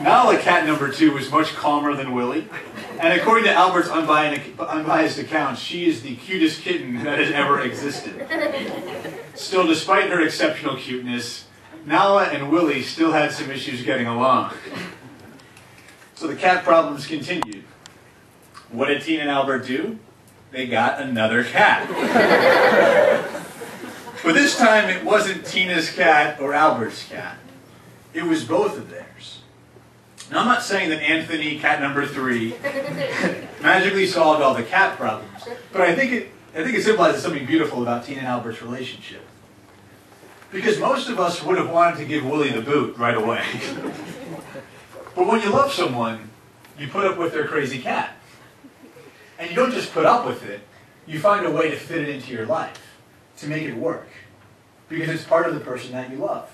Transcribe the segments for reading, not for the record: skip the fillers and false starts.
Nala, cat number 2, was much calmer than Willie, and according to Albert's unbiased account, she is the cutest kitten that has ever existed. Still, despite her exceptional cuteness, Nala and Willie still had some issues getting along. So the cat problems continued. What did Tina and Albert do? They got another cat. But this time it wasn't Tina's cat or Albert's cat. It was both of theirs. Now I'm not saying that Anthony, cat number 3, magically solved all the cat problems, but I think it symbolizes something beautiful about Tina and Albert's relationship. Because most of us would have wanted to give Willie the boot right away. But when you love someone, you put up with their crazy cat. And you don't just put up with it, you find a way to fit it into your life, to make it work. Because it's part of the person that you love.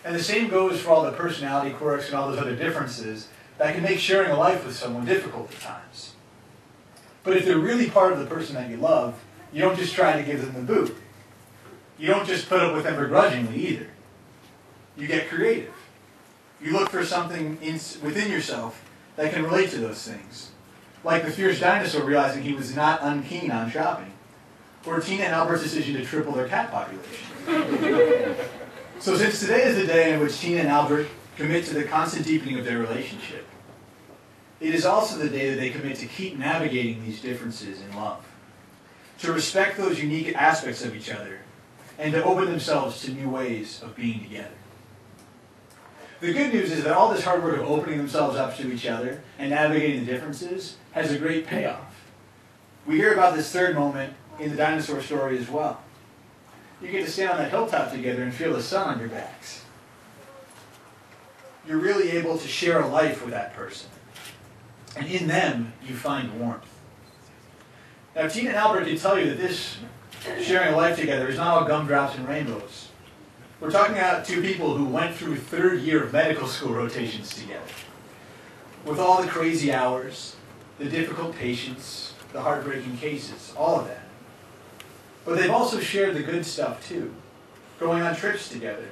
And the same goes for all the personality quirks and all those other differences that can make sharing a life with someone difficult at times. But if they're really part of the person that you love, you don't just try to give them the boot. You don't just put up with them begrudgingly either. You get creative. You look for something within yourself that can relate to those things. Like the fierce dinosaur realizing he was not unkeen on shopping. Or Tina and Albert's decision to triple their cat population. So since today is the day in which Tina and Albert commit to the constant deepening of their relationship, it is also the day that they commit to keep navigating these differences in love. To respect those unique aspects of each other, and to open themselves to new ways of being together. The good news is that all this hard work of opening themselves up to each other and navigating the differences has a great payoff. We hear about this third moment in the dinosaur story as well. You get to stand on that hilltop together and feel the sun on your backs. You're really able to share a life with that person. And in them, you find warmth. Now, Tina and Albert can tell you that this sharing a life together is not all gumdrops and rainbows. We're talking about two people who went through third year of medical school rotations together. With all the crazy hours, the difficult patients, the heartbreaking cases, all of that. But they've also shared the good stuff too, going on trips together.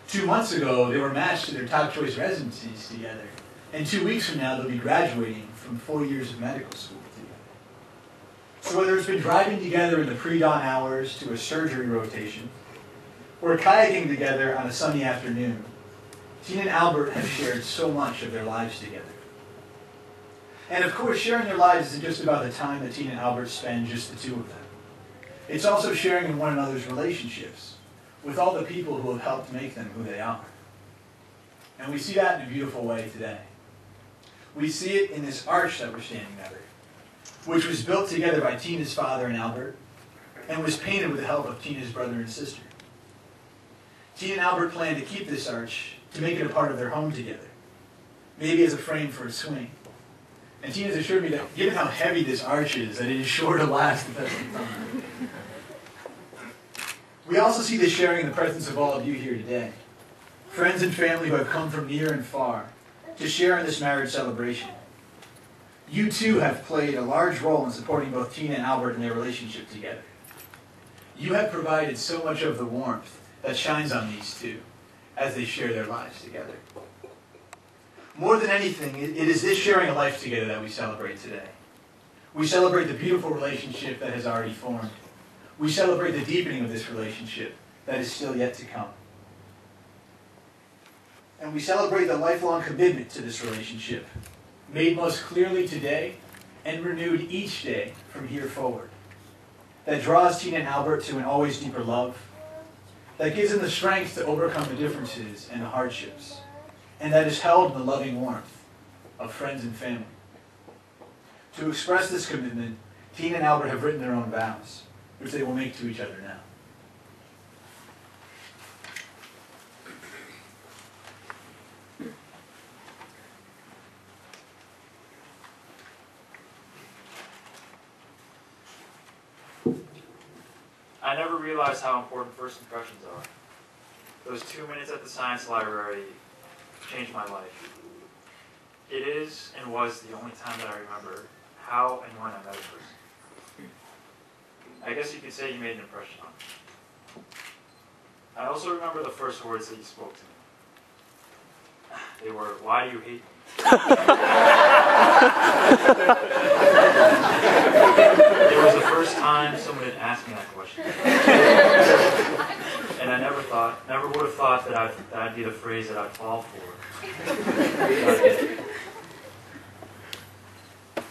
2 months ago, they were matched to their top choice residencies together. And 2 weeks from now, they'll be graduating from 4 years of medical school together. So whether it's been driving together in the pre-dawn hours to a surgery rotation, or kayaking together on a sunny afternoon, Tina and Albert have shared so much of their lives together. And of course, sharing their lives isn't just about the time that Tina and Albert spend, just the two of them. It's also sharing in one another's relationships with all the people who have helped make them who they are. And we see that in a beautiful way today. We see it in this arch that we're standing under, which was built together by Tina's father and Albert, and was painted with the help of Tina's brother and sister. Tina and Albert plan to keep this arch to make it a part of their home together, maybe as a frame for a swing. And Tina's assured me that given how heavy this arch is, that it is sure to last the test of time. We also see this sharing in the presence of all of you here today, friends and family who have come from near and far to share in this marriage celebration. You too have played a large role in supporting both Tina and Albert in their relationship together. You have provided so much of the warmth that shines on these two as they share their lives together. More than anything, it is this sharing a life together that we celebrate today. We celebrate the beautiful relationship that has already formed. We celebrate the deepening of this relationship that is still yet to come. And we celebrate the lifelong commitment to this relationship, made most clearly today and renewed each day from here forward, that draws Tina and Albert to an always deeper love, that gives them the strength to overcome the differences and the hardships, and that is held in the loving warmth of friends and family. To express this commitment, Tina and Albert have written their own vows, which they will make to each other now. I never realized how important first impressions are. Those 2 minutes at the science library changed my life. It is and was the only time that I remember how and when I met a person. I guess you could say you made an impression on me. I also remember the first words that you spoke to me. They were, "Why do you hate me?" It was the first time someone had asked me that question. And I never would have thought that I'd be the phrase that I'd fall for.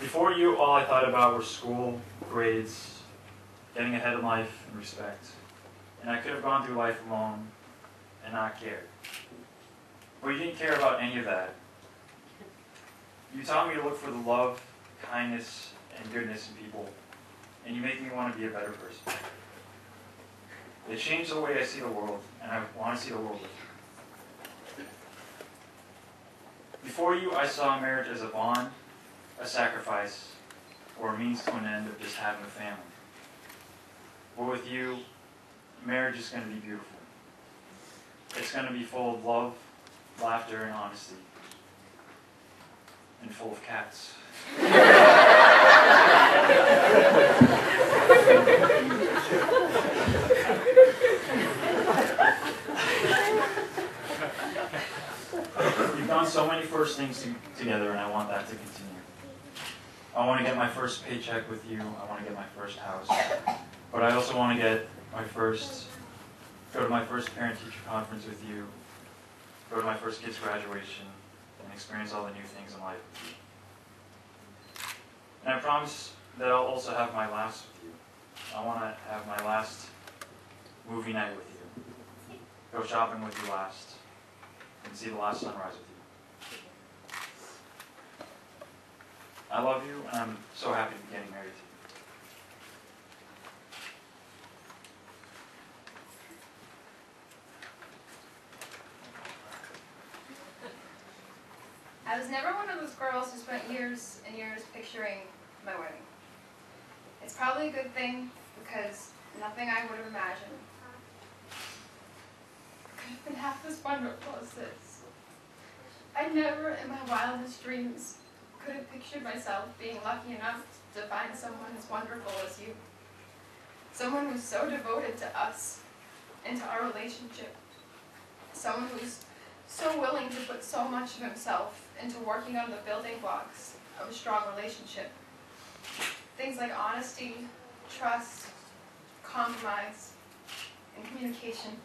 Before you, all I thought about were school, grades, getting ahead in life, and respect. And I could have gone through life alone and not cared. But you didn't care about any of that. You taught me to look for the love, kindness, and goodness in people, and you make me want to be a better person. They changed the way I see the world, and I want to see the world with you. Before you, I saw marriage as a bond, a sacrifice, or a means to an end of just having a family. But with you, marriage is going to be beautiful. It's going to be full of love, laughter, and honesty. And full of cats. We've done so many first things together, and I want that to continue. I want to get my first paycheck with you. I want to get my first house. But I also want to go to my first parent-teacher conference with you, go to my first kid's graduation, and experience all the new things in life with you. And I promise that I'll also have my last with you. I want to have my last movie night with you, go shopping with you last, and see the last sunrise with you. I love you, and I'm so happy to be getting married to you. I was never one of those girls who spent years and years picturing my wedding. It's probably a good thing, because nothing I would have imagined could have been half as wonderful as this. I never in my wildest dreams could have pictured myself being lucky enough to find someone as wonderful as you. Someone who's so devoted to us and to our relationship. Someone who's so willing to put so much of himself into working on the building blocks of a strong relationship. Things like honesty, trust, compromise, and communication.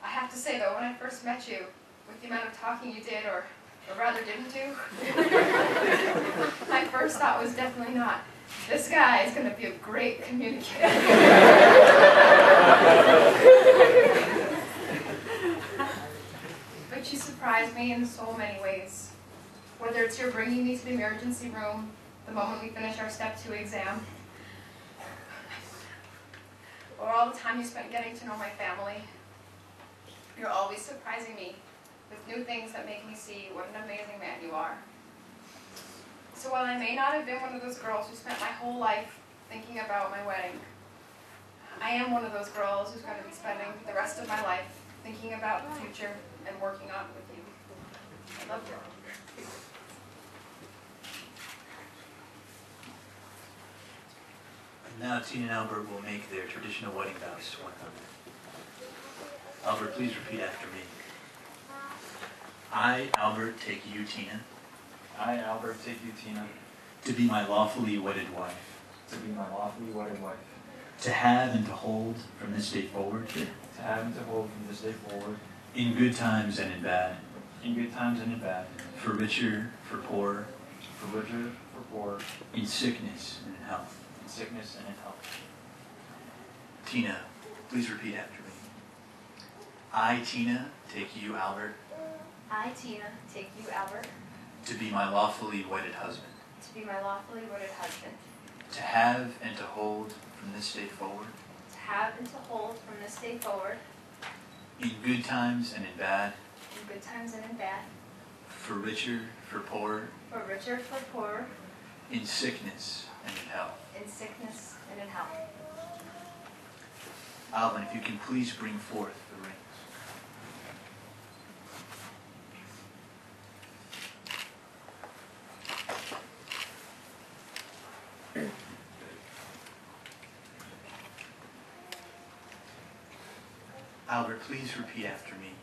I have to say though, when I first met you, with the amount of talking you did, or rather didn't do, my first thought was definitely not, this guy is going to be a great communicator. But you surprised me in so many ways. Whether it's your bringing me to the emergency room the moment we finish our Step 2 exam, or all the time you spent getting to know my family. You're always surprising me with new things that make me see what an amazing man you are. So while I may not have been one of those girls who spent my whole life thinking about my wedding, I am one of those girls who's going to be spending the rest of my life thinking about the future and working on it with you. I love you. And now Tina and Albert will make their traditional wedding vows to one another. Albert, please repeat after me. I, Albert, take you, Tina. I, Albert, take you, Tina. To be my lawfully wedded wife. To be my lawfully wedded wife. To have and to hold from this day forward. To have and to hold from this day forward. In good times and in bad. In good times and in bad. For richer, for poorer. For richer, for poorer. In sickness and in health. In sickness and in health. Tina, please repeat after me. I, Tina, take you, Albert. I, Tina, take you, Albert. To be my lawfully wedded husband. To be my lawfully wedded husband. To have and to hold from this day forward. To have and to hold from this day forward. In good times and in bad. In good times and in bad. For richer, for poorer. For richer, for poorer. In sickness and in health. In sickness and in health. Alvin, if you can please bring forth the rings. Albert, please repeat after me.